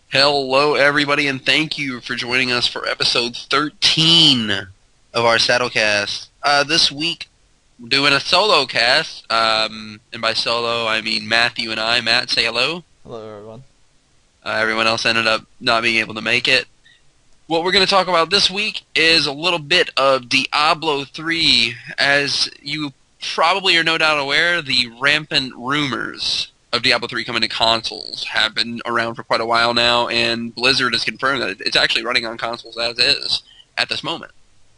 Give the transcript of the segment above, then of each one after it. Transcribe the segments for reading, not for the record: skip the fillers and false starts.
Hello, everybody, and thank you for joining us for episode 13 of our Satellcast. This week, we're doing a solo cast, and by solo, I mean Matthew and I. Matt, say hello. Hello, everyone. Everyone else ended up not being able to make it. What we're going to talk about this week is a little bit of Diablo 3. As you probably are no doubt aware, the rampant rumors of Diablo 3 coming to consoles have been around for quite a while now, and Blizzard has confirmed that it's actually running on consoles as is at this moment.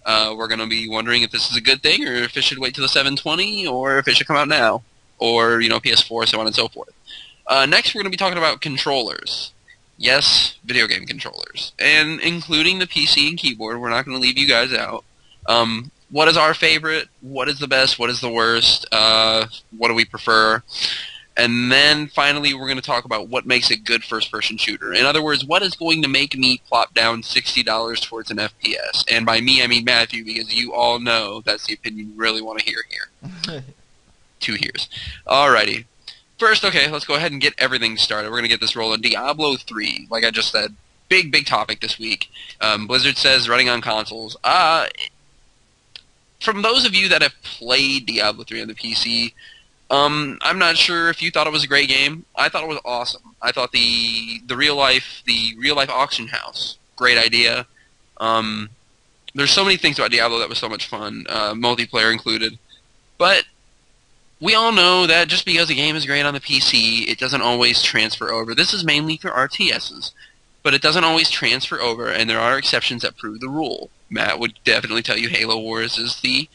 We're going to be wondering if this is a good thing, or if it should wait till the 720, or if it should come out now, or PS4, so on and so forth. Next, we're going to be talking about controllers. Yes, video game controllers, and including the PC and keyboard. We're not going to leave you guys out. What is our favorite? What is the best? What is the worst? What do we prefer? And then finally, we're going to talk about what makes a good first-person shooter. In other words, what is going to make me plop down $60 towards an FPS? And by me, I mean Matthew, because you all know that's the opinion you really want to hear here. 2 years. Alrighty. First, okay, let's go ahead and get everything started. We're going to get this rolling. Diablo 3, like I just said, big topic this week. Blizzard says running on consoles. From those of you that have played Diablo 3 on the PC, I'm not sure if you thought it was a great game. I thought it was awesome. I thought the real life auction house, great idea. There's so many things about Diablo that was so much fun, multiplayer included. But we all know that just because a game is great on the PC, it doesn't always transfer over. This is mainly for RTSs, but it doesn't always transfer over, and there are exceptions that prove the rule. Matt would definitely tell you Halo Wars is the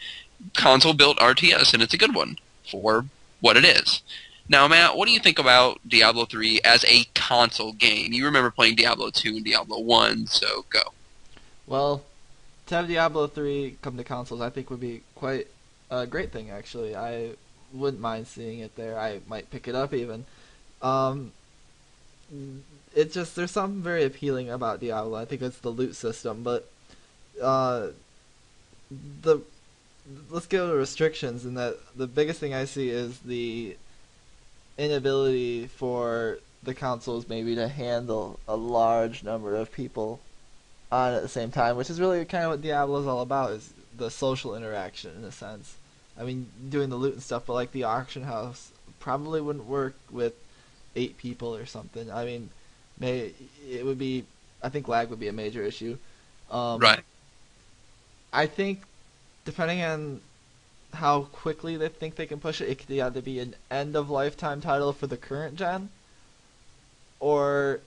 console-built RTS, and it's a good one for what it is. Now, Matt, what do you think about Diablo 3 as a console game? You remember playing Diablo 2 and Diablo 1, so go. Well, to have Diablo 3 come to consoles, I think would be quite a great thing, actually. I wouldn't mind seeing it there. I might pick it up, even. There's something very appealing about Diablo. I think it's the loot system, but let's go to restrictions, and that the biggest thing I see is the inability for the consoles maybe to handle a large number of people on at the same time, which is really kind of what Diablo is all about, is the social interaction in a sense. I mean, doing the loot and stuff, but like the auction house probably wouldn't work with 8 people or something. I mean, I think lag would be a major issue. Right. I think depending on how quickly they think they can push it, it could either be an end-of-lifetime title for the current gen, or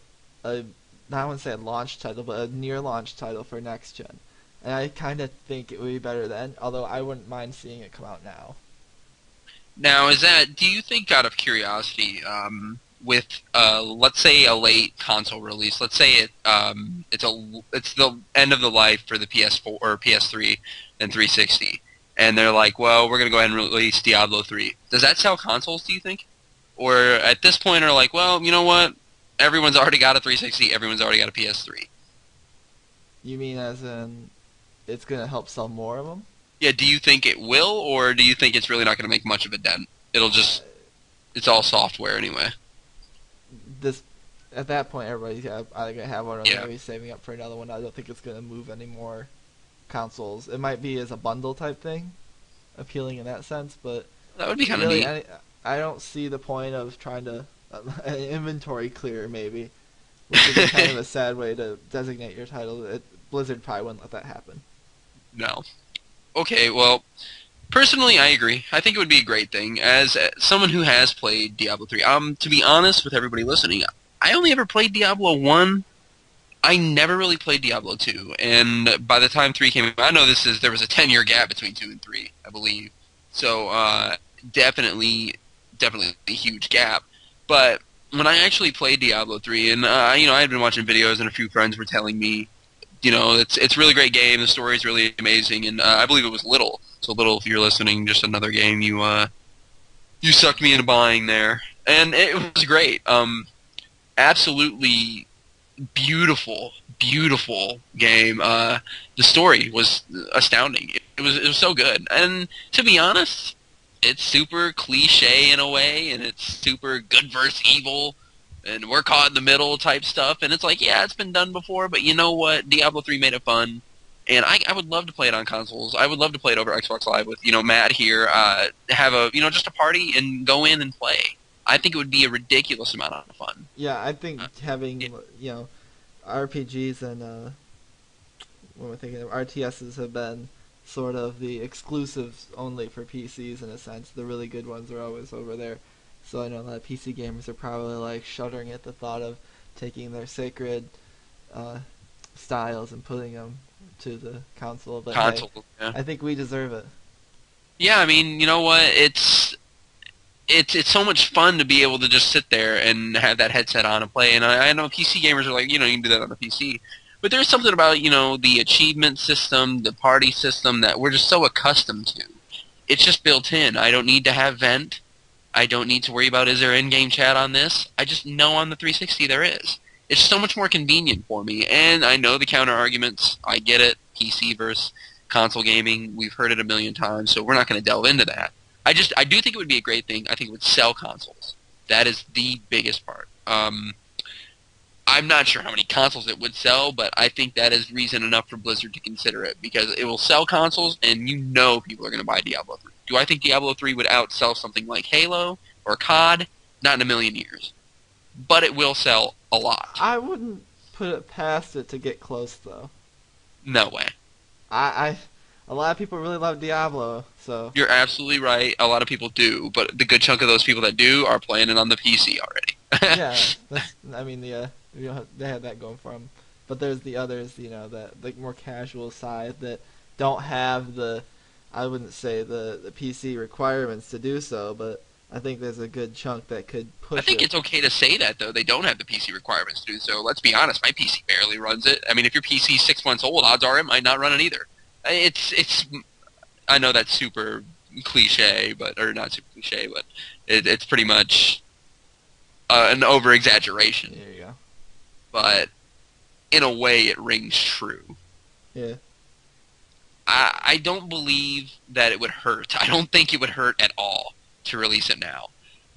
I wouldn't say a launch title, but a near-launch title for next gen. And I kind of think it would be better then, although I wouldn't mind seeing it come out now. Now, do you think, out of curiosity, with let's say a late console release, let's say it's the end of the life for the PS4 or PS3 and 360, and they're like, well, we're gonna go ahead and release Diablo 3. Does that sell consoles, do you think? Or at this point are like, well, you know what? Everyone's already got a 360, everyone's already got a PS3. You mean as in it's going to help sell more of them? Yeah, do you think it will, or do you think it's really not going to make much of a dent? It's all software anyway. At that point, everybody's either going to have one or they're Yeah. going to be saving up for another one. I don't think it's going to move any more consoles. It might be as a bundle type thing, appealing in that sense, but That would be kind of really, neat. I don't see the point of trying to an inventory clear, maybe, which would be kind of a sad way to designate your title. Blizzard probably wouldn't let that happen. No. Okay, well, personally, I agree. I think it would be a great thing. As someone who has played Diablo 3, to be honest with everybody listening, I only ever played Diablo 1. I never really played Diablo 2, and by the time 3 came out, I know there was a 10-year gap between 2 and 3, I believe. So, definitely a huge gap. But when I actually played Diablo 3, and I had been watching videos, and a few friends were telling me, it's a really great game. The story is really amazing, and I believe it was Little. So Little, if you're listening, just another game you sucked me into buying there, and it was great. Absolutely beautiful game. The story was astounding. It was so good, and to be honest, it's super cliche in a way, and it's super good versus evil. and we're caught in the middle type stuff. And it's like, yeah, it's been done before, but you know what? Diablo 3 made it fun. And I would love to play it on consoles. I would love to play it over Xbox Live with, Matt here, have a, just a party and go in and play. I think it would be a ridiculous amount of fun. Yeah, I think having, RPGs and, what am I thinking of, RTSs have been sort of the exclusives only for PCs in a sense. The really good ones are always over there. So I know a lot of PC gamers are probably like shuddering at the thought of taking their sacred styles and putting them to the console. But hey, yeah. I think we deserve it. Yeah, I mean, you know what? It's so much fun to be able to just sit there and have that headset on and play. And I know PC gamers are like, you can do that on the PC. But there's something about, the achievement system, the party system that we're just so accustomed to. It's just built in. I don't need to have vent. I don't need to worry about, is there in-game chat on this? I just know on the 360 there is. It's so much more convenient for me. And I know the counter-arguments. I get it. PC versus console gaming. We've heard it a million times, so we're not going to delve into that. I do think it would be a great thing. I think it would sell consoles. That is the biggest part. I'm not sure how many consoles it would sell, but I think that is reason enough for Blizzard to consider it, because it will sell consoles, and people are going to buy Diablo 3. Do I think Diablo 3 would outsell something like Halo or COD? Not in a million years. But it will sell a lot. I wouldn't put it past it to get close, though. No way. A lot of people really love Diablo, so... You're absolutely right. A lot of people do, but the good chunk of those people that do are playing it on the PC already. Yeah, they have that going for them. But there's the others, that more casual side that don't have the, I wouldn't say the PC requirements to do so, but I think there's a good chunk that could push it. I think it's okay to say that, though. They don't have the PC requirements to do so. Let's be honest, my PC barely runs it. I mean, if your PC's 6 months old, odds are it might not run it either. I know that's super cliche, or not super cliche, but it's pretty much an over-exaggeration. There you go. But in a way, it rings true. Yeah. I don't believe that it would hurt. I don't think it would hurt at all to release it now.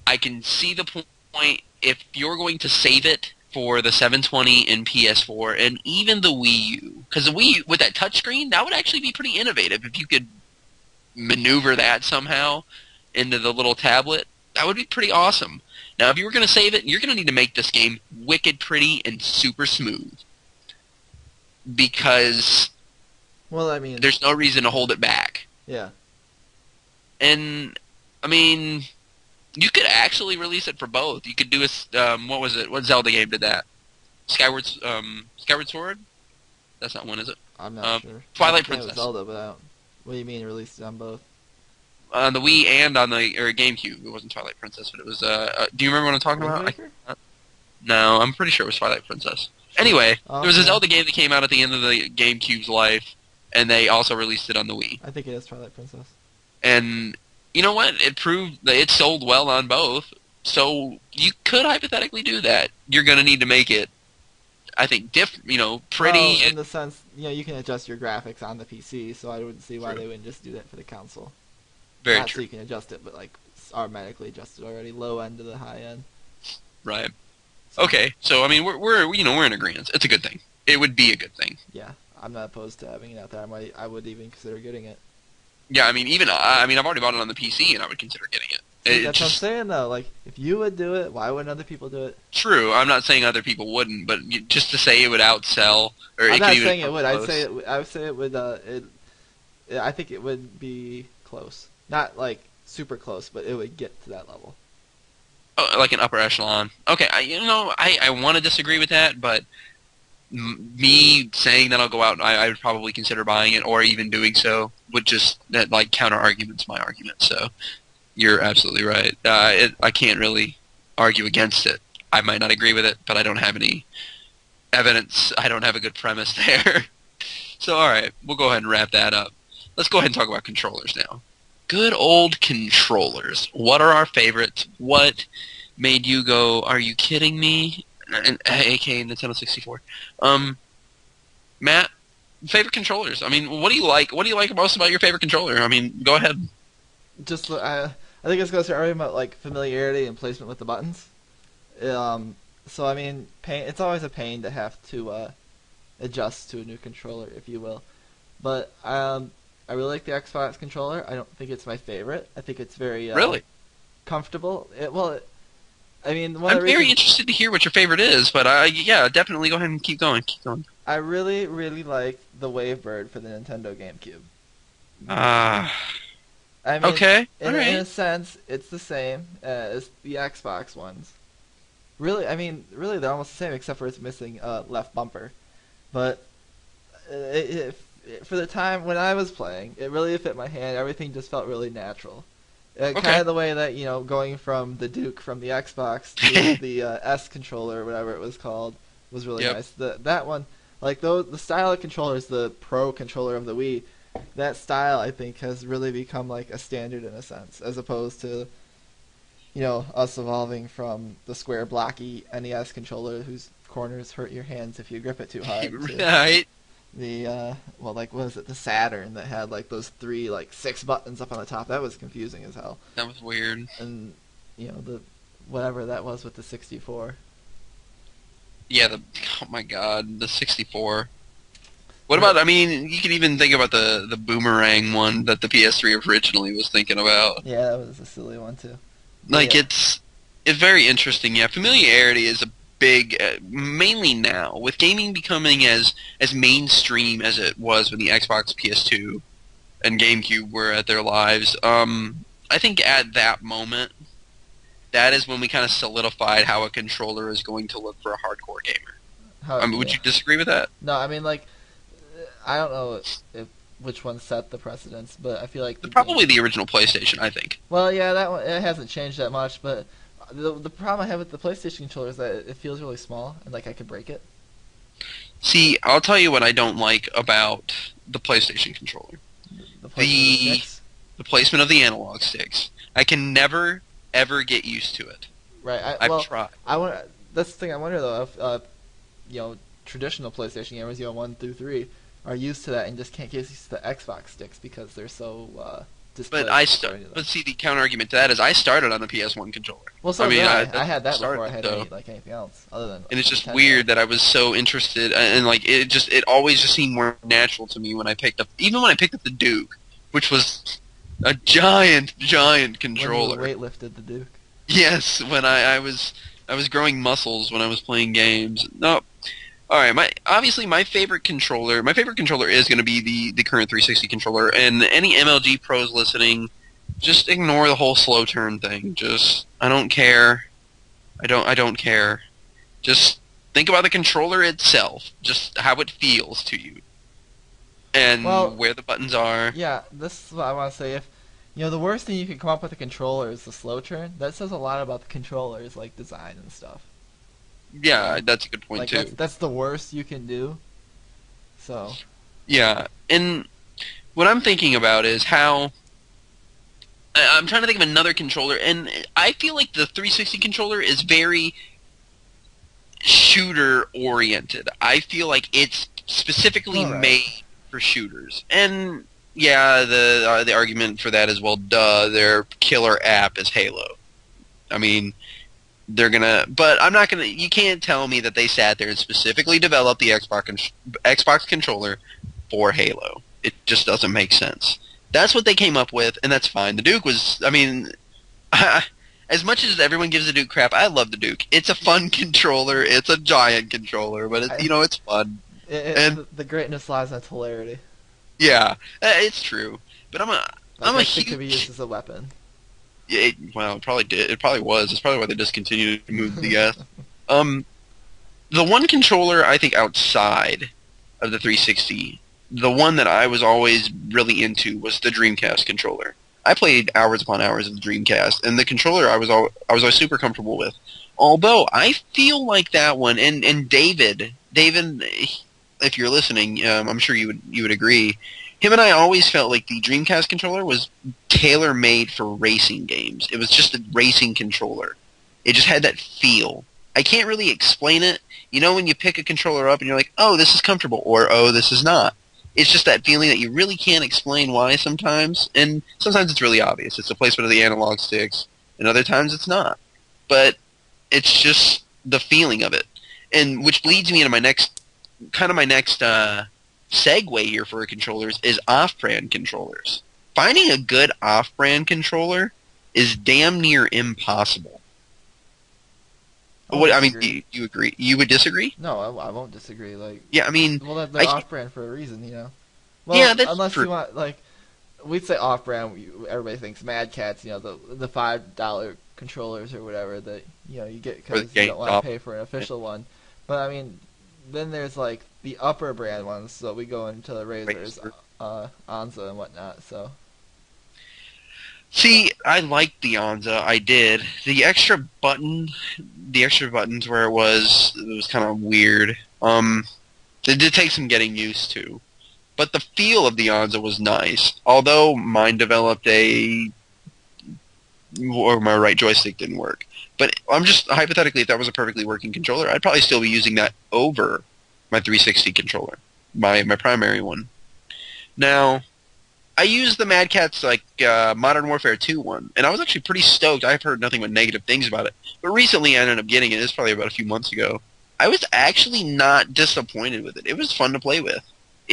I can see the point if you're going to save it for the 720 and PS4 and even the Wii U. Because the Wii U, with that touchscreen, that would actually be pretty innovative if you could maneuver that somehow into the little tablet. That would be pretty awesome. Now, if you were going to save it, you're going to need to make this game wicked pretty and super smooth. Because there's no reason to hold it back. Yeah. And, I mean, you could actually release it for both. You could do what was it? What Zelda game did that? Skyward Sword? That's not one, is it? I'm not sure. Twilight Princess. Zelda, but what do you mean released it on both? On the Wii and on the GameCube. It wasn't Twilight Princess, but it was. Do you remember what I'm talking about? No, I'm pretty sure it was Twilight Princess. Anyway, there was a Zelda game that came out at the end of the GameCube's life, and they also released it on the Wii. I think it is Twilight Princess. And you know what? It proved that it sold well on both. So you could hypothetically do that. You're going to need to make it, I think, pretty. Well, in the sense, you can adjust your graphics on the PC, so I wouldn't see why they wouldn't just do that for the console. Very Not true. So you can adjust it, but automatically adjusted already, low end to the high end. Right. Okay. So I mean, we're in agreement. It's a good thing. It would be a good thing. Yeah, I'm not opposed to having it out there. I would even consider getting it. Yeah, I mean, I've already bought it on the PC, and I would consider getting it. See, that's what I'm saying, though. If you would do it, why wouldn't other people do it? True. I'm not saying other people wouldn't, but just to say it would outsell, or I'm it not could even saying it would. close. I would say it would. I think it would be close. Not super close, but it would get to that level. Oh, like an upper echelon. Okay, I want to disagree with that, but me saying that I'll go out, I would probably consider buying it, or even doing so would just counter arguments my argument. So you're absolutely right. I can't really argue against it. I might not agree with it, but I don't have any evidence. I don't have a good premise there. So all right, we'll go ahead and wrap that up. Let's go ahead and talk about controllers now. Good old controllers. What are our favorites? What made you go, are you kidding me? A.k.a. Nintendo 64. Matt, favorite controllers. I mean, what do you like? What do you like most about your favorite controller? I mean, go ahead. Just, I think it's going to start arguing about familiarity and placement with the buttons. So I mean, pain. It's always a pain to have to adjust to a new controller, if you will. But I really like the Xbox controller. I don't think it's my favorite. I think it's very Really? comfortable. I mean, one of I'm the very reasons interested to hear what your favorite is, but yeah, definitely go ahead and keep going. Keep going. I really, really like the Wavebird for the Nintendo GameCube. Ah, I mean, okay, all in a right. sense, it's the same as the Xbox ones. Really, I mean, really, they're almost the same except for it's missing left bumper. But for the time when I was playing, it really fit my hand. Everything just felt really natural. Kind Okay. of the way that going from the Duke from the Xbox to the S controller, or whatever it was called, was really Yep. nice. That one, like the style of controllers, the Pro controller of the Wii, that style I think has really become like a standard in a sense, as opposed to us evolving from the square blocky NES controller whose corners hurt your hands if you grip it too hard to Right. the well, like, what was it, the Saturn that had like those three, like, six buttons up on the top. That was confusing as hell. That was weird. And the whatever that was with the 64. Yeah, oh my god, the 64. What But about, I mean, you could even think about the boomerang one that the PS3 originally was thinking about. yeah, that was a silly one too. But Like, yeah, it's very interesting. Yeah, familiarity is a big, mainly now, with gaming becoming as mainstream as it was when the Xbox, PS2, and GameCube were at their lives. I think at that moment, that is when we kind of solidified how a controller is going to look for a hardcore gamer. I mean, would yeah. you disagree with that? No, I mean, like, I don't know if which one set the precedence, but I feel like Probably the original PlayStation, I think. well, yeah, that one, it hasn't changed that much, but the problem I have with the PlayStation controller is that it feels really small and like I could break it. See, I'll tell you what I don't like about the PlayStation controller. The placement of the The sticks. the placement of the analog sticks. I can never ever get used to it. Right. I've Well, tried. I want. That's the thing. I wonder though if traditional PlayStation gamers, 1 through 3, are used to that and just can't get used to the Xbox sticks because they're so But displaced according to them. but see, the counter argument to that is I started on a PS1 controller. Well, so I did mean, I had that before I started had though, anything else other than and it's just Nintendo. weird that I was so interested, and like it always just seemed more natural to me when I picked up, even when I picked up the Duke, which was a giant When controller. you weightlifted the Duke. Yes, when I was growing muscles when I was playing games. No, all right. My favorite controller. My favorite controller is going to be the current 360 controller. And any MLG pros listening, just ignore the whole slow turn thing. Just I don't care. I don't care. Just think about the controller itself. Just how it feels to you, and Well, where the buttons are. yeah, this is what I want to say. If the worst thing you can come up with a controller is the slow turn, that says a lot about the controller's like design and stuff. Yeah, that's a good point Like too. that's the worst you can do. So Yeah, and what I'm thinking about is how I'm trying to think of another controller, and I feel like the 360 controller is very shooter oriented. I feel like it's specifically all right. made for shooters, and yeah, the argument for that is, well, duh, their killer app is Halo. I mean, but I'm not gonna. You can't tell me that they sat there and specifically developed the Xbox controller for Halo. It just doesn't make sense. That's what they came up with, and that's fine. The Duke was, I mean, as much as everyone gives the Duke crap, I love the Duke. It's a fun controller. It's a giant controller, but I, it's fun. And the greatness lies in its hilarity. yeah, it's true. But Like I'm a that shit could be used huge. as a weapon. Well, it probably did. It probably was. It's probably why they discontinued to move the S. Um, the one controller I think outside of the 360, the one that I was always really into was the Dreamcast controller. I played hours upon hours of the Dreamcast, and the controller I was always super comfortable with. Although I feel like that one, and David, if you're listening, I'm sure you would agree. Him and I always felt like the Dreamcast controller was tailor made for racing games. It was just a racing controller. It just had that feel. I can't really explain it. You know when you pick a controller up and you're like, oh, this is comfortable, or oh, this is not. It's just that feeling that you really can't explain why sometimes, and sometimes it's really obvious. It's the placement of the analog sticks, and other times it's not. But it's just the feeling of it, and which leads me into my next segue here for controllers is off-brand controllers. Finding a good off-brand controller is damn near impossible. What I mean, do you agree? You would disagree? No, I won't disagree. Like, Yeah, I mean, well, they're off-brand for a reason, you know. Well, yeah, that's unless true. you want, like, we'd say off-brand. Everybody thinks Mad Catz, you know, the $5 controllers or whatever that you get because you don't want to pay for an official one. But I mean, then there's like the upper brand ones. So we go into the Razors, Anza and whatnot. So. See, I liked the Anza. I did. The extra buttons where it was kind of weird. It did take some getting used to. But the feel of the Anza was nice. Although mine developed or my right joystick didn't work. But I'm just, hypothetically, if that was a perfectly working controller, I'd probably still be using that over my 360 controller. My primary one. Now, I used the Mad Catz Modern Warfare 2 one, and I was actually pretty stoked. I've heard nothing but negative things about it. But recently I ended up getting it. It was probably about a few months ago. I was actually not disappointed with it. It was fun to play with.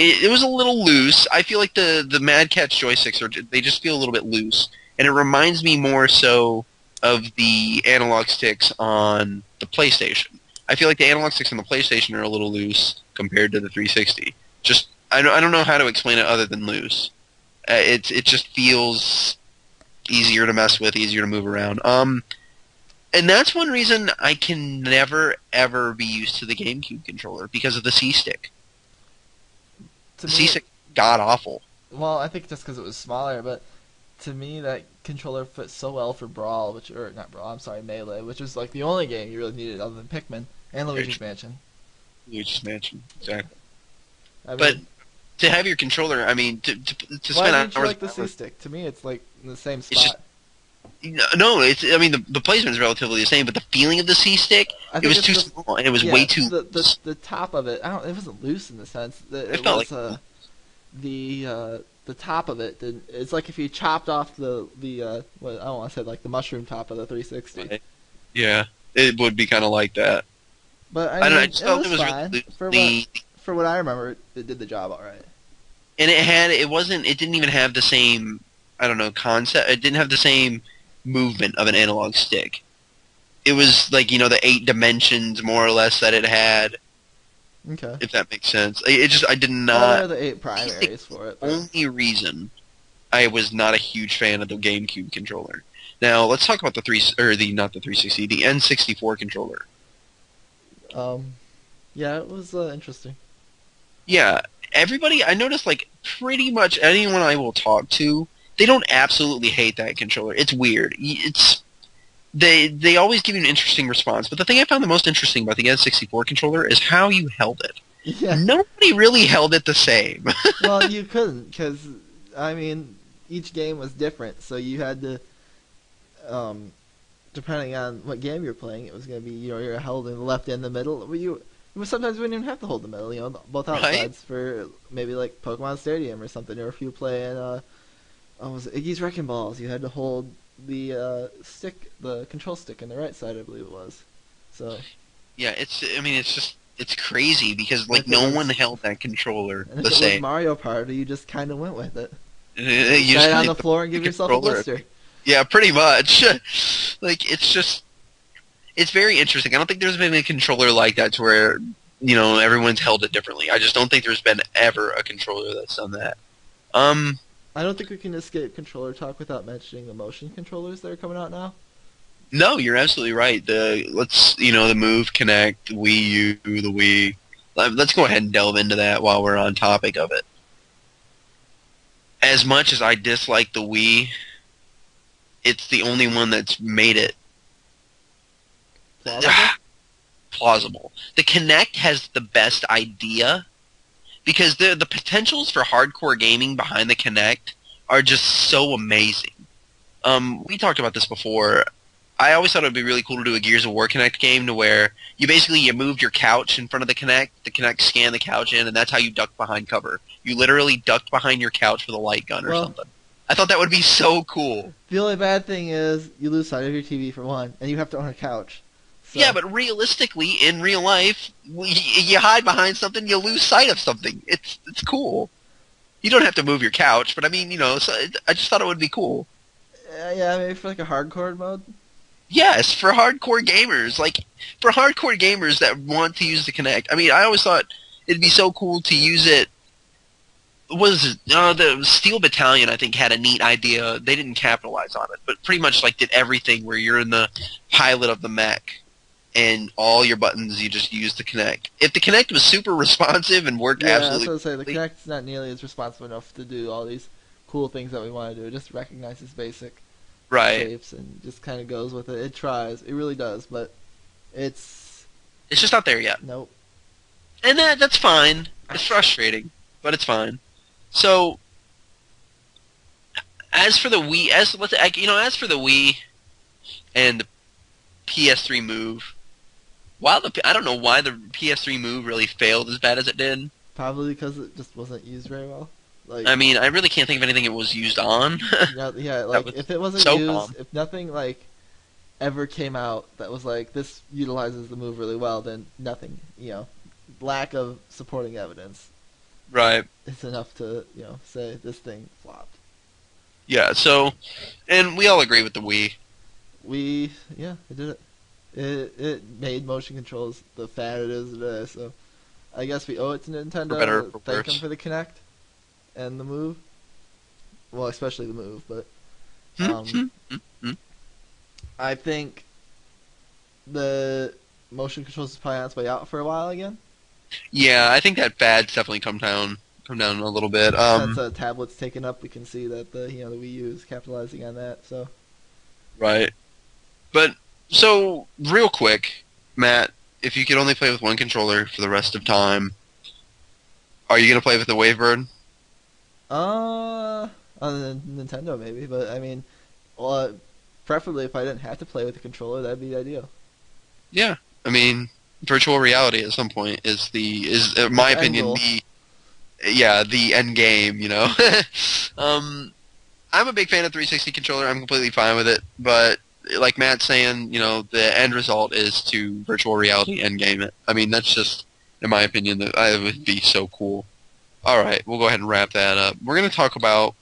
It was a little loose. I feel like the Mad Catz joysticks they just feel a little bit loose. And it reminds me more so of the analog sticks on the PlayStation. I feel like the analog sticks on the PlayStation are a little loose compared to the 360. Just I don't know how to explain it other than loose. It just feels easier to mess with, easier to move around. And that's one reason I can never ever be used to the GameCube controller because of the C-stick. The C-stick god awful. Well, I think just because it was smaller, but to me that controller fits so well for Brawl, Melee, which was like the only game you really needed other than Pikmin and Luigi's Mansion. Luigi's Mansion, exactly. I mean, but to have your controller, I mean, to spend why hours... didn't you like the C-stick? To me, it's like in the same spot. No, I mean, the placement is relatively the same, but the feeling of the C-stick, it was too small, and it was way too loose. The top of it, it wasn't loose in the sense that it felt was, the top of it, it's like if you chopped off I don't want to say like the mushroom top of the 360. Right. Yeah, it would be kind of like that. But I don't know, I just felt it was fine. Really for what I remember, it did the job all right. And it didn't even have the same, I don't know, concept. It didn't have the same movement of an analog stick. It was like, the 8 dimensions more or less that it had. Okay. If that makes sense. I did not... Well, there are the 8 primaries for it. The only reason I was not a huge fan of the GameCube controller. Now, let's talk about not the 360, the N64 controller. Yeah, it was interesting. Yeah. Everybody, I noticed, pretty much anyone I will talk to, they don't absolutely hate that controller. It's weird. They always give you an interesting response, but the thing I found the most interesting about the N64 controller is how you held it. Yeah. Nobody really held it the same. Well, you couldn't, because, I mean, each game was different, so you had to, depending on what game you're playing, it was going to be, you're held in the left and the middle. Sometimes we didn't even have to hold the middle, both outsides for maybe like Pokemon Stadium or something, or if you play in, was it Iggy's Wrecking Balls, you had to hold the control stick in the right side, I believe it was. So. Yeah, it's crazy because no one held that controller and the if it same. was Mario Party, you just kind of went with it. You just on the floor and give yourself a blister. Yeah, pretty much. It's very interesting. I don't think there's been a controller like that to where, everyone's held it differently. I just don't think there's been ever a controller that's done that. I don't think we can escape controller talk without mentioning the motion controllers that are coming out now. No, you're absolutely right. The Move, Kinect, the Wii U, the Wii. Let's go ahead and delve into that while we're on topic of it. As much as I dislike the Wii, it's the only one that's made it plausible. The Kinect has the best idea because the potentials for hardcore gaming behind the Kinect are just so amazing. We talked about this before. I always thought it would be really cool to do a Gears of War Kinect game to where you moved your couch in front of the Kinect scanned the couch in, and that's how you ducked behind cover. You literally ducked behind your couch with a light gun or something. I thought that would be so cool. The only bad thing is you lose sight of your TV for one, and you have to own a couch. So, Yeah, but realistically, in real life, you hide behind something, you lose sight of something. It's cool. You don't have to move your couch, but I mean, so I just thought it would be cool. yeah, maybe for like a hardcore mode. Yes, for hardcore gamers, like for hardcore gamers that want to use the Kinect. I mean, I always thought it'd be so cool to use it. The Steel Battalion? I think had a neat idea. They didn't capitalize on it, but pretty much like did everything where you're in the pilot of the mech, and all your buttons you just use the Kinect. If the Kinect was super responsive and worked Yeah, absolutely, that's what I say. The Kinect's not nearly as responsive enough to do all these cool things that we want to do. It just recognizes basic right, shapes and just kind of goes with it. It tries. It really does, but it's it's just not there yet, nope. and that's fine. It's frustrating, but it's fine. So, as for the Wii, as for the Wii and the PS3 Move, I don't know why the PS3 Move really failed as bad as it did. Probably because it just wasn't used very well. Like, I mean, I really can't think of anything it was used on. yeah, like was if it wasn't so used, calm. if nothing like ever came out that was like this utilizes the move really well, then nothing, lack of supporting evidence Right. is enough to, say this thing flopped. Yeah, so, and we all agree with the Wii. Yeah, it did it. It made motion controls the fad it is today, so I guess we owe it to Nintendo For better or to for thank them worse. for the Kinect and the Move. Well, especially the Move, but I think the motion controls is probably on its way out for a while again. Yeah, I think that fad's definitely come down a little bit. Since tablet's taken up, we can see that the Wii U is capitalizing on that. So Right. But, so, real quick, Matt, if you could only play with one controller for the rest of time, are you going to play with the Wavebird? on the Nintendo maybe, but I mean, preferably if I didn't have to play with the controller, that'd be ideal. Yeah. I mean, virtual reality at some point is in my End opinion, goal. the end game, I'm a big fan of 360 controller. I'm completely fine with it, but like Matt's saying, the end result is to virtual reality end game it. I mean, that's just, in my opinion, that would be so cool. All right, we'll go ahead and wrap that up. We're going to talk about,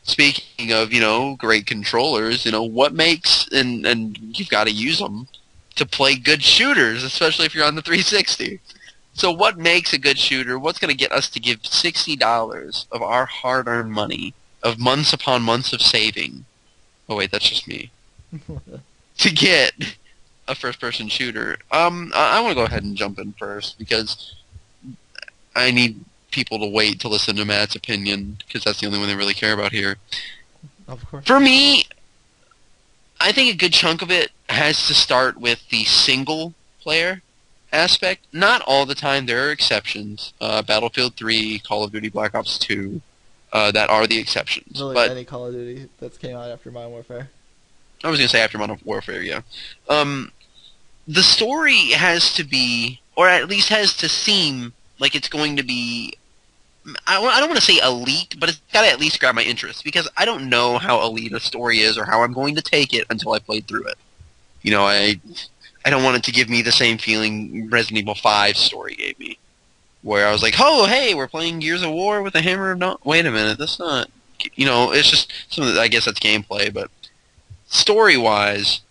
speaking of, great controllers, what makes, and you've got to use them to play good shooters, especially if you're on the 360. So what makes a good shooter? What's going to get us to give $60 of our hard-earned money, of months upon months of saving? Oh wait, that's just me. To get a first-person shooter. I want to go ahead and jump in first because I need people to wait to listen to Matt's opinion because that's the only one they really care about here. Of course. For me, I think a good chunk of it has to start with the single-player aspect. Not all the time. There are exceptions. Battlefield 3, Call of Duty Black Ops 2, that are the exceptions. Really, but any Call of Duty that's came out after Modern Warfare. I was going to say after Modern Warfare, yeah. The story has to be, or at least has to seem like it's going to be, I don't want to say elite, but it's got to at least grab my interest, because I don't know how elite a story is or how I'm going to take it until I played through it. I don't want it to give me the same feeling Resident Evil 5 story gave me, where I was like, oh, hey, we're playing Gears of War with a Hammer of no. Wait a minute, that's not, it's just something that, I guess that's gameplay, but story-wise,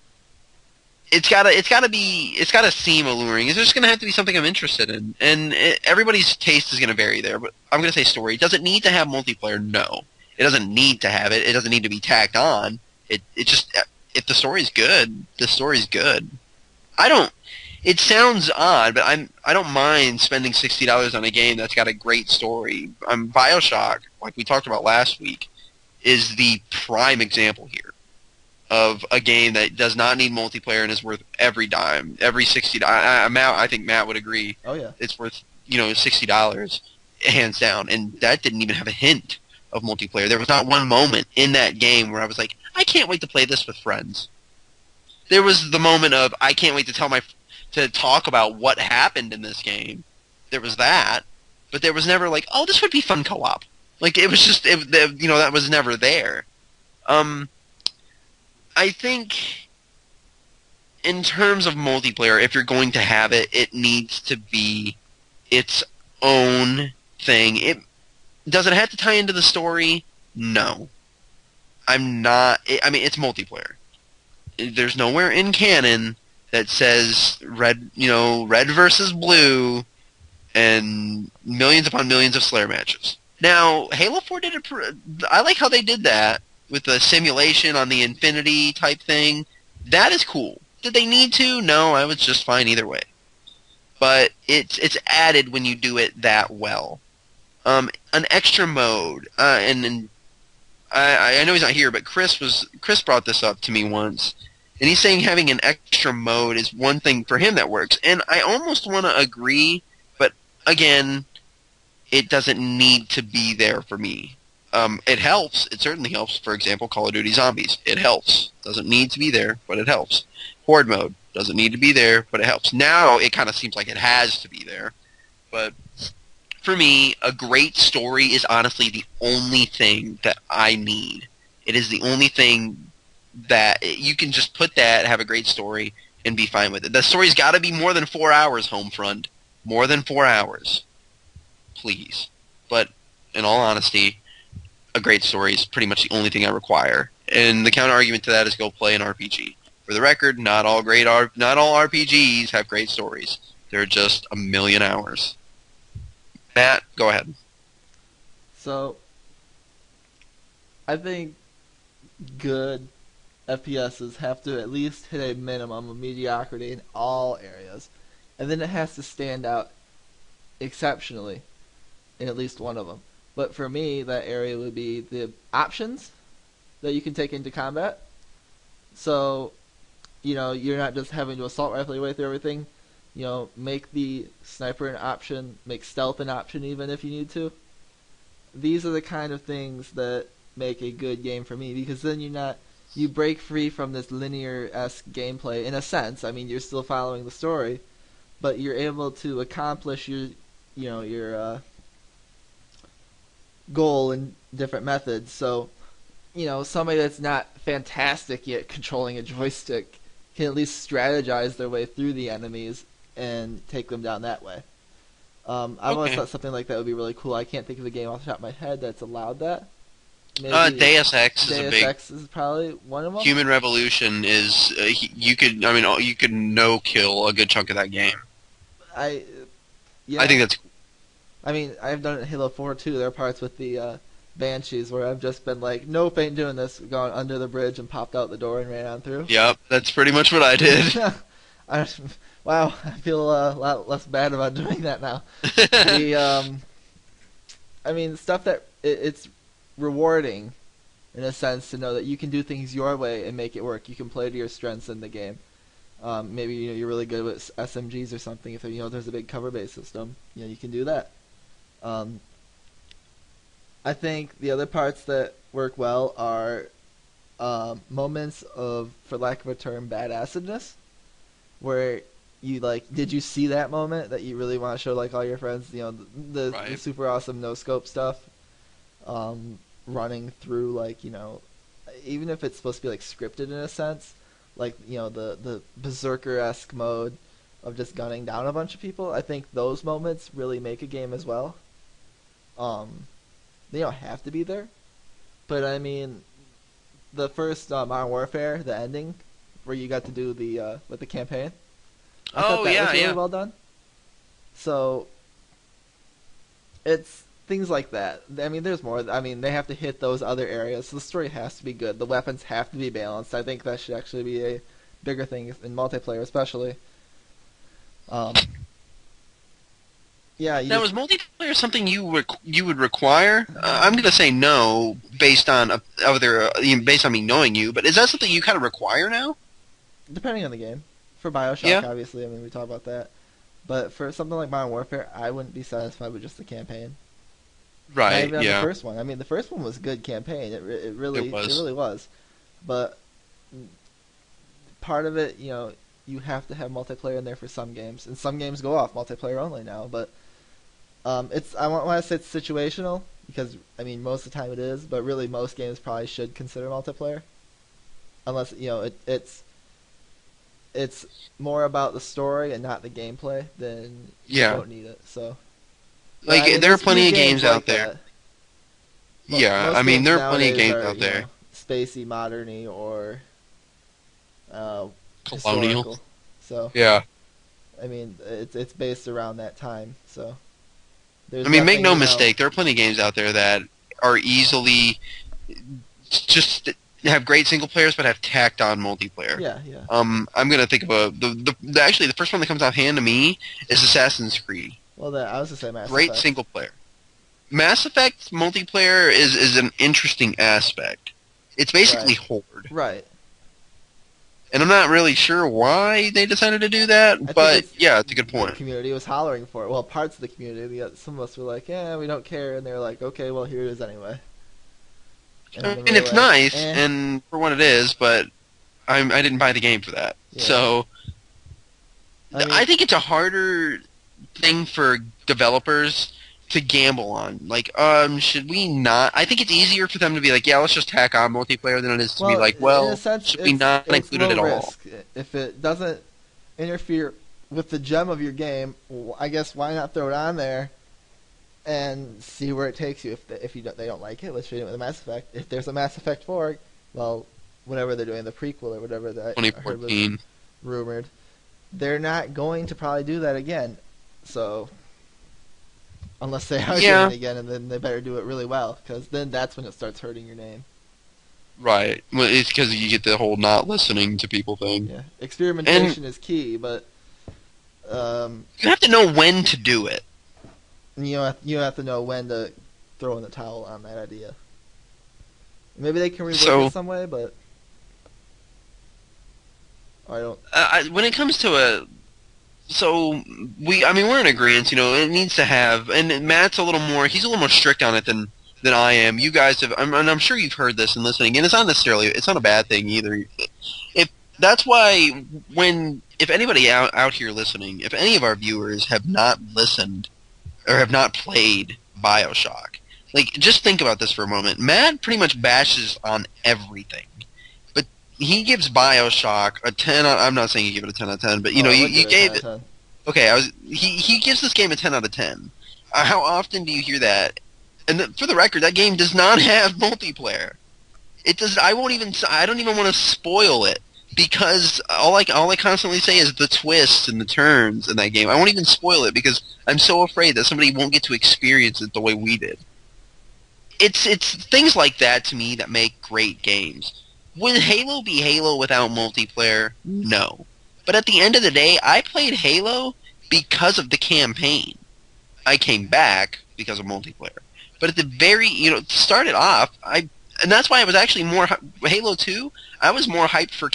it's gotta seem alluring. It's just gonna have to be something I'm interested in, and everybody's taste is gonna vary there. But I'm gonna say story. Does it need to have multiplayer? No, it doesn't need to have it. It doesn't need to be tacked on. It just, if the story's good, the story's good. It sounds odd, but I don't mind spending $60 on a game that's got a great story. BioShock, like we talked about last week, is the prime example here of a game that does not need multiplayer and is worth every dime, every $60. I think Matt would agree. Oh yeah. It's worth $60, hands down, and that didn't even have a hint of multiplayer. There was not one moment in that game where I was like, I can't wait to play this with friends. There was the moment of I can't wait to talk about what happened in this game. There was that, but there was never like, oh, this would be fun co-op. Like it was just that was never there. I think in terms of multiplayer, if you're going to have it, it needs to be its own thing. Does it have to tie into the story? No. I'm not. I mean, it's multiplayer. There's nowhere in canon that says red versus blue, and millions upon millions of Slayer matches. Now, Halo 4 did it. I like how they did that with the simulation on the Infinity type thing. That is cool. Did they need to? No, I was just fine either way. But it's added when you do it that well. An extra mode, and I know he's not here, but Chris brought this up to me once, and he's saying having an extra mode is one thing for him that works, and I almost want to agree, but again, it doesn't need to be there for me. It helps. It certainly helps. For example, Call of Duty Zombies. It helps. Doesn't need to be there, but it helps. Horde mode doesn't need to be there, but it helps. Now it kind of seems like it has to be there, but for me, a great story is honestly the only thing that I need. It is the only thing that you can just put that, have a great story, and be fine with it. The story's got to be more than 4 hours, Homefront. More than 4 hours. Please. But, in all honesty, a great story is pretty much the only thing I require. And the counter-argument to that is go play an RPG. For the record, not all RPGs have great stories. They're just a million hours. Matt, go ahead. So, I think good FPSs have to at least hit a minimum of mediocrity in all areas, and then it has to stand out exceptionally in at least one of them. But for me, that area would be the options that you can take into combat. So, you're not just having to assault rifle your way through everything. Make the sniper an option, make stealth an option even if you need to. These are the kind of things that make a good game for me, because then you break free from this linear-esque gameplay in a sense. I mean, you're still following the story, but you're able to accomplish your goal in different methods. So, somebody that's not fantastic yet controlling a joystick can at least strategize their way through the enemies and take them down that way. I've always thought something like that would be really cool. I can't think of a game off the top of my head that's allowed that. Maybe Deus Ex is a big. Deus Ex is probably one of them. Human Revolution is you could no kill a good chunk of that game. I think that's cool. I mean, I've done it in Halo 4 too. There are parts with the Banshees where I've just been like, nope, ain't doing this. Gone under the bridge and popped out the door and ran on through. Yep, that's pretty much what I did. Wow, I feel a lot less bad about doing that now. Stuff that it's rewarding in a sense to know that you can do things your way and make it work. You can play to your strengths in the game. Maybe you're really good with SMGs or something. If there's a big cover-based system, you can do that. I think the other parts that work well are moments of, for lack of a term, badassedness, where did you see that moment that you really want to show all your friends? The super awesome no scope stuff, running through even if it's supposed to be scripted in a sense, the berserker-esque mode of just gunning down a bunch of people. I think those moments really make a game as well. They don't have to be there, but I mean, the first Modern Warfare, the ending where you got to do the with the campaign. I thought that was really well done. So it's things like that. I mean, there's more. I mean, they have to hit those other areas. So the story has to be good. The weapons have to be balanced. I think that should actually be a bigger thing in multiplayer, especially. Now, is multiplayer something you would require? I'm going to say no, based on based on me knowing you. But is that something you kind of require now? Depending on the game. For BioShock, obviously, we talk about that. But for something like Modern Warfare, I wouldn't be satisfied with just the campaign. Right. Not even the first one. I mean, the first one was a good campaign. It really was. But part of it, you have to have multiplayer in there for some games, and some games go off multiplayer only now. But I want to say it's situational, because most of the time it is, but really most games probably should consider multiplayer, unless it's it's more about the story and not the gameplay, then you Yeah. don't need it. So, but I Like, mean, there are there's a few plenty of games games out like there. that. Yeah, I Most mean, games there are plenty of nowadays games are, out there. spacey, moderny, or uh, Colonial. historical. So, Yeah. I mean, it's based around that time. So, I there's mean, make nothing, no mistake, there are plenty of games out there that are easily just have great single players but have tacked on multiplayer. Yeah, yeah. I'm gonna think of actually the first one that comes offhand to me is Assassin's Creed. Well, then I was to say Mass Great Effect. single player. Mass Effect multiplayer is an interesting aspect. It's basically Right. Horde, Right. and I'm not really sure why they decided to do that, I think but it's yeah, it's a good the point. community was hollering for it. Well, parts of the community. Some of us were like, "Yeah, we don't care," and they were like, "Okay, well, here it is anyway." I And then we mean, were it's like, nice "Eh, and for what it is, but I didn't buy the game for that. yeah." So I I mean, think it's a harder thing for developers to gamble on. Like, should we not? I think it's easier for them to be like, yeah, let's just tack on multiplayer than it is to be well, like, in a well, sense, should we not it's include it low at all? risk. If it doesn't interfere with the gem of your game, I guess why not throw it on there and see where it takes you. If they don't like it, let's treat it with a Mass Effect. If there's a Mass Effect 4, well, whatever they're doing, the prequel or whatever that I heard was 2014. rumored, they're not going to probably do that again. So unless they are doing Yeah, it again, and then they better do it really well, because then that's when it starts hurting your name. right. Well, it's because you get the whole not listening to people thing, Yeah, and experimentation is key, but you have to know when to do it. you have to know when to throw in the towel on that idea. Maybe they can rework So it some way, but I don't. when it comes to I mean, we're in agreement. It needs to have, and Matt's he's a little more strict on it than I am. You guys have, and I'm sure you've heard this and listening, and it's not a bad thing either. If that's why if anybody out here listening, if any of our viewers have not listened or have not played BioShock, like, just think about this for a moment. Matt pretty much bashes on everything. But he gives BioShock a 10 out, I'm not saying you give it a 10 out of 10, but Oh, I you, would you give it a 10 gave out it. of 10. Okay, he gives this game a 10 out of 10. How often do you hear that? And for the record, that game does not have multiplayer. It does. I don't even want to spoil it because all I constantly say is the twists and the turns in that game. I won't even spoil it because I'm so afraid that somebody won't get to experience it the way we did. It's things like that to me that make great games. Would Halo be Halo without multiplayer? No. But at the end of the day, I played Halo because of the campaign. I came back because of multiplayer. But at the to start it off, and that's why I was actually more Halo 2. I was more hyped for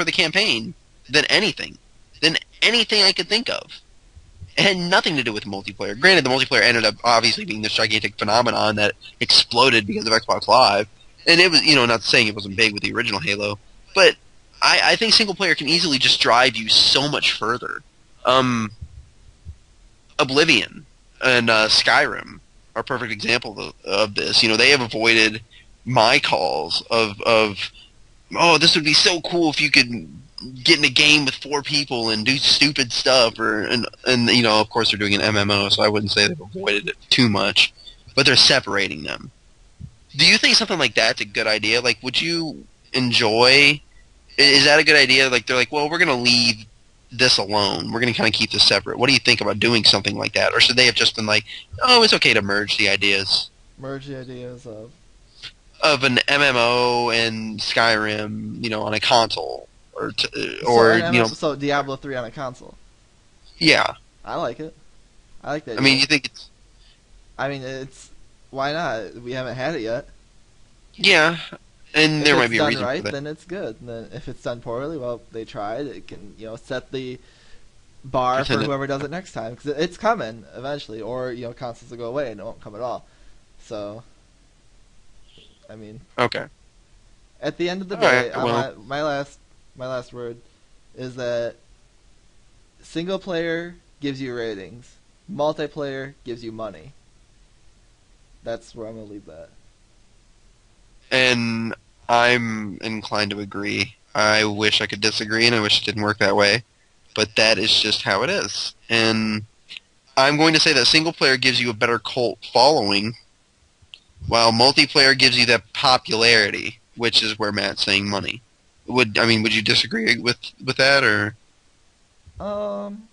the campaign than anything I could think of. It had nothing to do with multiplayer. Granted, the multiplayer ended up obviously being this gigantic phenomenon that exploded because of Xbox Live, and it was not saying it wasn't big with the original Halo, but I think single player can easily just drive you so much further. Oblivion and Skyrim are perfect examples of this. They have avoided my calls of oh, this would be so cool if you could get in a game with 4 people and do stupid stuff, and of course they're doing an MMO, so I wouldn't say they've avoided it too much, but they're separating them. Do you think something like that's a good idea? Like, would you enjoy? Is that a good idea? Like, they're like, well, we're gonna leave this alone. We're gonna kind of keep this separate. What do you think about doing something like that, or should they have just been like, oh, it's okay to merge the ideas Merge the ideas of an MMO and Skyrim, on a console, or so Diablo 3 on a console. yeah. I like it. I like that. I mean, you think it's I mean, it's why not? We haven't had it yet. yeah, and If there might it's be a done reason for right, that. then it's good. And then if it's done poorly, well, they tried. It can set the bar for Pretend it- whoever does it next time, because it's coming eventually. Or consoles will go away and it won't come at all. So, I mean, Okay. at the end of the All day, right, well. my last word is that single player gives you ratings, multiplayer gives you money. That's where I'm gonna leave that. And I'm inclined to agree. I wish I could disagree, and I wish it didn't work that way. But that is just how it is. And I'm going to say that single player gives you a better cult following, while multiplayer gives you that popularity, which is where Matt's saying money. Would you disagree with that, or? Um,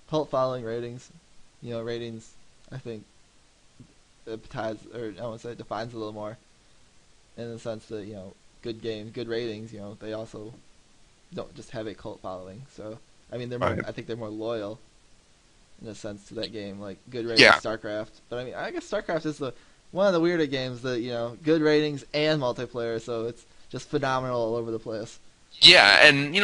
Cult following ratings, ratings. I think ties, or I want to say defines a little more, in the sense that good game, good ratings. They also don't just have a cult following. So I mean, they're more. Right. I think they're more loyal in a sense to that game, like good ratings, Yeah. StarCraft. But I mean, I guess StarCraft is the one of the weirder games that good ratings and multiplayer, so it's just phenomenal all over the place. Yeah, and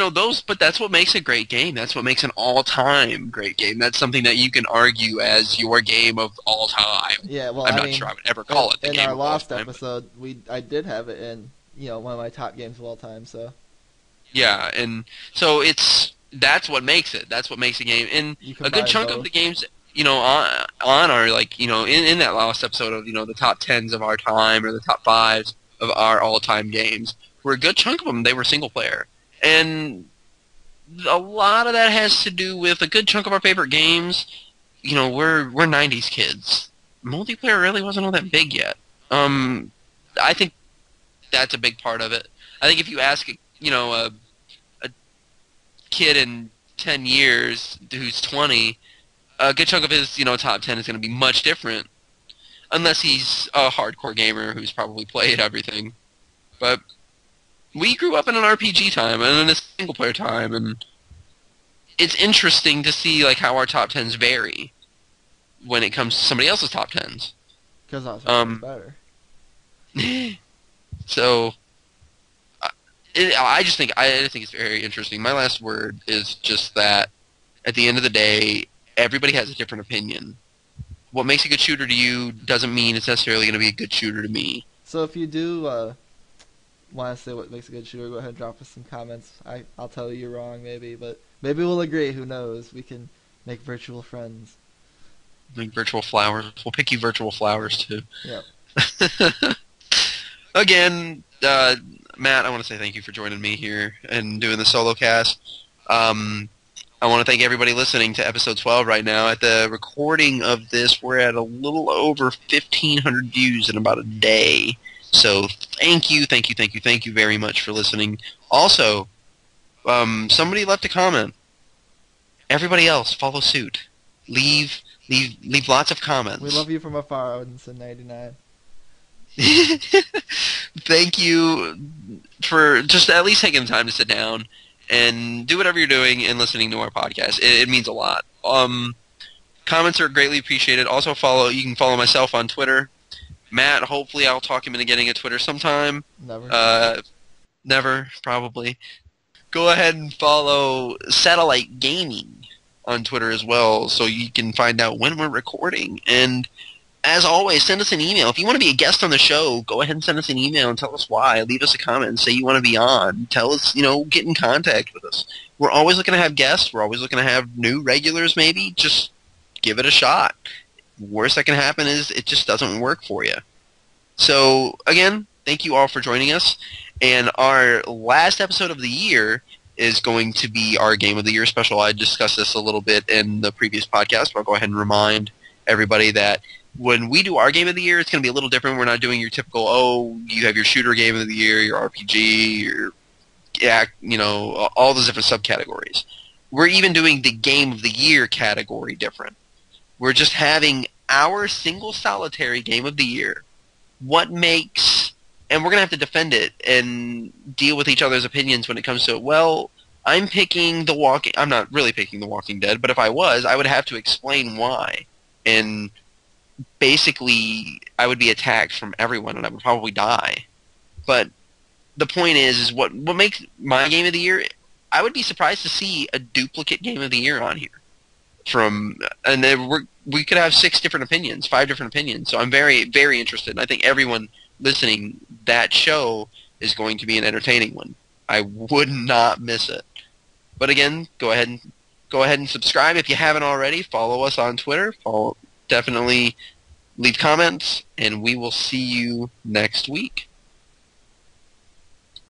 but that's what makes a great game. That's what makes an all-time great game. That's something that you can argue as your game of all time. Yeah, well, I'm I not mean, sure I would ever call it the in game our of all Lost time. episode, I did have it in one of my top games of all time. So Yeah, and so that's what makes it. That's what makes a game. And you a good combine chunk of both. the games, on our in that last episode of the top tens of our time or the top fives of our all-time games, were a good chunk of them. They were single player, and a lot of that has to do with a good chunk of our favorite games. We're '90s kids. Multiplayer really wasn't all that big yet. I think that's a big part of it. I think if you ask a kid in 10 years who's 20, a good chunk of his top 10 is going to be much different, unless he's a hardcore gamer who's probably played everything. But we grew up in an RPG time and in a single player time, and it's interesting to see like how our top 10s vary when it comes to somebody else's top 10s. Because also better. So I think it's very interesting. My last word is just that at the end of the day, everybody has a different opinion. What makes a good shooter to you doesn't mean it's necessarily going to be a good shooter to me. So if you do want to say what makes a good shooter, go ahead and drop us some comments. I'll tell you you're wrong, maybe, but maybe we'll agree. Who knows? We can make virtual friends. Like virtual flowers. We'll pick you virtual flowers too. Yep. Again, Matt, I want to say thank you for joining me here and doing the solo cast. I want to thank everybody listening to episode 12 right now. At the recording of this, we're at a little over 1,500 views in about a day. So thank you very much for listening. Also, somebody left a comment. Everybody else, follow suit. Leave lots of comments. We love you from afar, Odinson 99. Thank you for just at least taking the time to sit down and do whatever you're doing and listening to our podcast. It means a lot. Comments are greatly appreciated. Also, you can follow myself on Twitter. Matt, hopefully I'll talk him into getting a Twitter sometime. Never. Never, probably. Go ahead and follow Satellite Gaming on Twitter as well, so you can find out when we're recording. And as always, send us an email. If you want to be a guest on the show, go ahead and send us an email and tell us why. Leave us a comment and say you want to be on. Tell us, get in contact with us. We're always looking to have guests. We're always looking to have new regulars maybe. Just give it a shot. Worst that can happen is it just doesn't work for you. So, again, thank you all for joining us. And our last episode of the year is going to be our Game of the Year special. I discussed this a little bit in the previous podcast, but I'll go ahead and remind everybody that when we do our Game of the Year, it's going to be a little different. We're not doing your typical, you have your shooter Game of the Year, your RPG, your all those different subcategories. We're even doing the Game of the Year category different. We're just having our single solitary Game of the Year. What makes... And we're going to have to defend it and deal with each other's opinions when it comes to it. Well, I'm not really picking The Walking Dead, but if I was, I would have to explain why. And basically, I would be attacked from everyone, and I would probably die. But the point is what makes my Game of the Year... I would be surprised to see a duplicate Game of the Year on here. We could have 6 different opinions, 5 different opinions. So I'm very, very interested, and I think everyone listening, that show is going to be an entertaining one. I would not miss it. But again, go ahead and subscribe if you haven't already. Follow us on Twitter. Definitely leave comments, and we will see you next week.